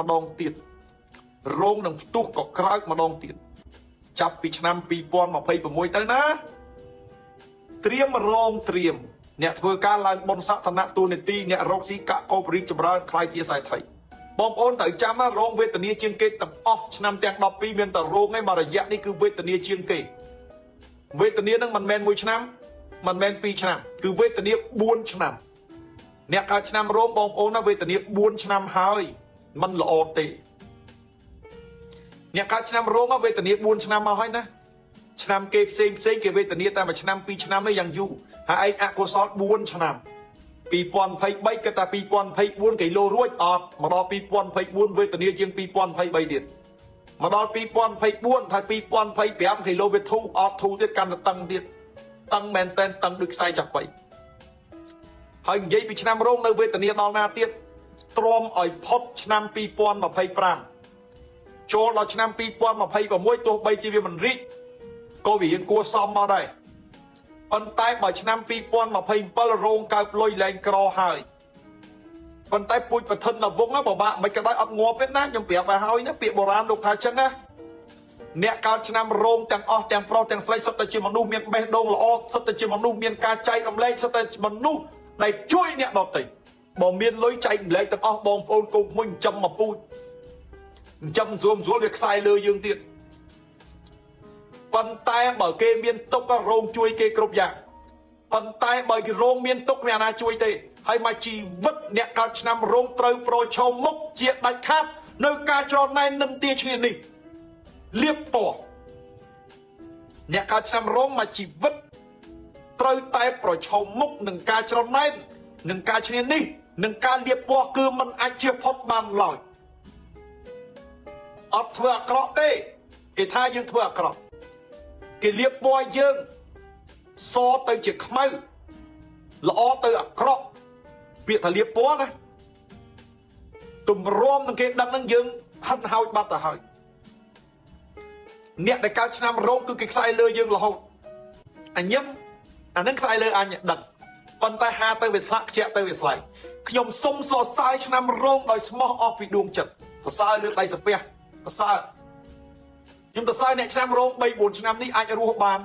ម្ដងទៀតរោងនឹងផ្ទុះក៏ក្រើកម្ដងទៀតចាប់ពីឆ្នាំ2026ទៅណាត្រៀមរោងត្រៀមអ្នកធ្វើការឡើងបុណ្យស័ក្តិទូនីតិអ្នករកស៊ីកាក់កោបរីកចម្រើនខ្លាយជាសៃថៃបងប្អូនត្រូវចាំណារោងវេទនាជាងគេទាំងអស់ឆ្នាំទាំង12មានតែរោងឯងមករយៈនេះគឺវេទនាជាងគេវេទនានឹងមិនមែន1ឆ្នាំមិនមែន2ឆ្នាំគឺវេទនា4ឆ្នាំអ្នកកើតឆ្នាំរោងបងប្អូនណាវេទនា4ឆ្នាំហើយมันល្អទេអ្នកកើតឆ្នាំរោងវេទនា4ឆ្នាំមកហើយណាឆ្នាំគេផ្សេងគេវេទនាតែ1ឆ្នាំ2ឆ្នាំឯងយ៉ាងយូរហើយឯងអកុសល4ឆ្នាំ2023គេថា2024គីឡូរួចអត់មកដល់2024វេទនាជាង2023ទៀតមកដល់2024ថា2025គីឡូវាធូរអត់ធូរទៀតកាន់តែតឹងទៀតតឹងមែនតែនតឹងដូចខ្សែចាក់បៃហើយនិយាយពីឆ្នាំរោងនៅវេទនាដល់ណាទៀតទ្រាំឲ្យផុតឆ្នាំ2025ចូលដល់ឆ្នាំ2026ទោះបីជាវាមិនរីកក៏វារៀងគួរសមមកដែរប៉ុន្តែបើឆ្នាំ2027រោងកើបលុយលែងក្រហើយប៉ុន្តែពូជប្រធាននៅវងបបាក់មិនក៏ដោយអត់ងាប់ទេណាខ្ញុំប្រាប់ឲ្យហើយណាពាក្យបុរាណលោកថាចឹងណាអ្នកកើតឆ្នាំរោងទាំងអស់ទាំងប្រុសទាំងស្រីសុទ្ធតែជាមនុស្សមានបេះដូងល្អសុទ្ធតែជាមនុស្សមានការចែករំលែកសុទ្ធតែជាមនុស្សដែលជួយអ្នកដទៃបើមានលុយចែករំលែកទាំងអស់បងប្អូនកូនក្មួយចិញ្ចឹមមកពូជចិញ្ចឹមស្រួលវាខ្សែលើយើងទៀតប៉ុន្តែបើគេមានទុករោងជួយគេគ្រប់យ៉ាងប៉ុន្តែបើគេរោងមានទុកអ្នកណាជួយទេហើយមកជីវិតអ្នកកើតឆ្នាំរោងត្រូវប្រឈមមុខជាដាច់ខាតនៅការច្រណែននឹងទាឈ្នានេះលៀបពណ៌អ្នកកើតឆ្នាំរោងមកជីវិតត្រូវតែប្រឈមមុខនឹងការច្រណែននឹងការឈ្នានេះនឹងការលៀបពណ៌គឺมันអាចជៀសផុតបានឡើយអត់ធ្វើអាក្រក់ទេគេថាយើងធ្វើអាក្រក់គេលៀបពណ៌យើងសទៅជាខ្មៅល្អទៅអាក្រក់ពាក្យថាលៀបពណ៌ណាទម្រាំនឹងគេដឹងនឹងយើងហិនហោចបាត់ទៅហើយអ្នកដែលកើតឆ្នាំរោងគឺគេខ្សែលើយើងរហូតអញញឹមអានឹងខ្សែលើអញដឹងប៉ុន្តែហាទៅវាស្លាក់ខ្ជាក់ទៅវាស្លាយខ្ញុំសុំសរសើរឆ្នាំរោងដោយស្មោះអស់ពីដួងចិត្តសរសើរលើដៃសាពះសរសើរខ្ញុំសរសើរអ្នកឆ្នាំរោង 3-4 ឆ្នាំនេះអាចរស់បាន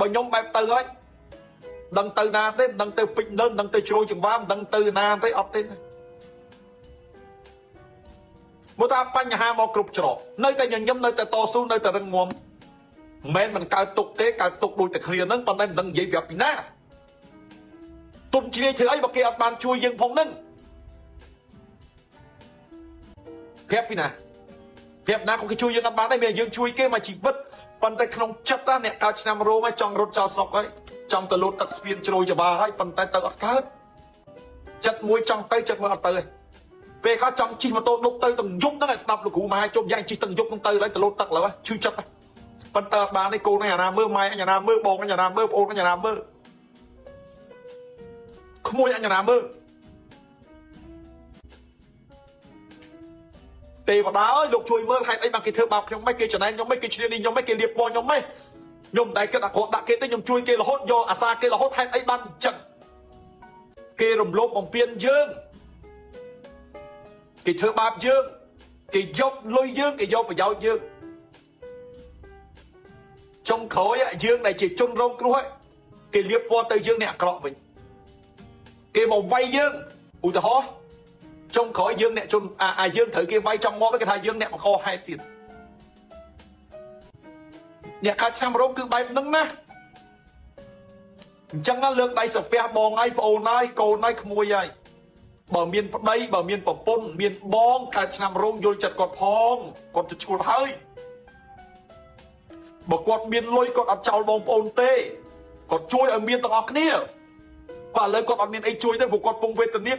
បើខ្ញុំបែបទៅហើយដឹងទៅណាទេដឹងទៅពេជ្រនៅដឹងទៅជ្រោយចង្វាមដឹងទៅណាទេអត់ទេមកថាបញ្ហាមកគ្រប់ច្រកនៅតែញញឹមនៅតែតស៊ូនៅតែរឹងមាំមិនមែនកើតទុកទេកើតទុកដូចតែគ្នាហ្នឹងប៉ុន្តែមិនដឹងនិយាយប្រាប់ពីណាទុំជ្រាយធ្វើអីបើគេអត់បានជួយយើងផងហ្នឹងប្រាប់ពីណាប្រាប់ណាក៏គេជួយយើងអត់បានដែរមានយើងជួយគេមកជីវិតប៉ុន្តែក្នុងចិត្តណាអ្នកកើតឆ្នាំរោងហើយចង់រត់ចោលស្រុកហើយចង់ទៅលោតទឹកស្ពានជ្រោយច្បារហើយប៉ុន្តែទៅអត់កើតចិត្តមួយចង់ទៅចិត្តមួយអត់ទៅទេពេលខ្លះចង់ជិះម៉ូតូដុបទៅទាំងយប់ហ្នឹងឲ្យស្ដាប់លោកគ្រូម៉ែជុំយ៉ាងជិះទាំងយប់ហ្នឹងទៅហើយទៅលោតទឹកឡើយឈឺចិត្តប៉ុន្តែអត់បានទេកូនឯងអាណាមើលម៉ែអញអាណាមើលបងអញអាណាមើលប្អូនអញអាណាមើលក្មួយអញអាណាមើលទេវតាអើយលោកជួយមើលហេតុអីបានគេធ្វើបាបខ្ញុំមិនគេចំណែនខ្ញុំមិនគេឈ្នានេះខ្ញុំមិនគេលៀបពណ៌ខ្ញុំមិនខ្ញុំតែគិតអាក្រក់ដាក់គេទៅខ្ញុំជួយគេរហូតយកអាសាគេរហូតហេតុអីបានចឹងគេរំលោភបំពានយើងគេធ្វើបាបយើងគេយកលុយយើងគេយកប្រយោជន៍យើងចុងក្រោយយើងដែលជាជនរងគ្រោះគេលៀបពណ៌ទៅយើងអ្នកអាក្រក់វិញគេមកវាយយើងឧទាហរណ៍ចុងក្រោយយើងអ្នកជនយើងត្រូវគេវាយចង់ងាប់គេថាយើងអ្នកបង្កហេតុទៀតអ្នកកាត់ឆ្នាំរោងគឺបែបហ្នឹងណាអញ្ចឹងណាលើកដៃសាពះបងហើយប្អូនហើយកូនហើយក្មួយហើយបើមានប្តីបើមានប្រពន្ធមានបងកើតឆ្នាំរោងយល់ចិត្តគាត់ផងគាត់ទៅឈួតហើយបើគាត់មានលុយគាត់អត់ចោលបងប្អូនទេគាត់ជួយឲ្យមានទាំងអស់គ្នាបើឥឡូវគាត់អត់មានអីជួយទេព្រោះគាត់ពងវេទនា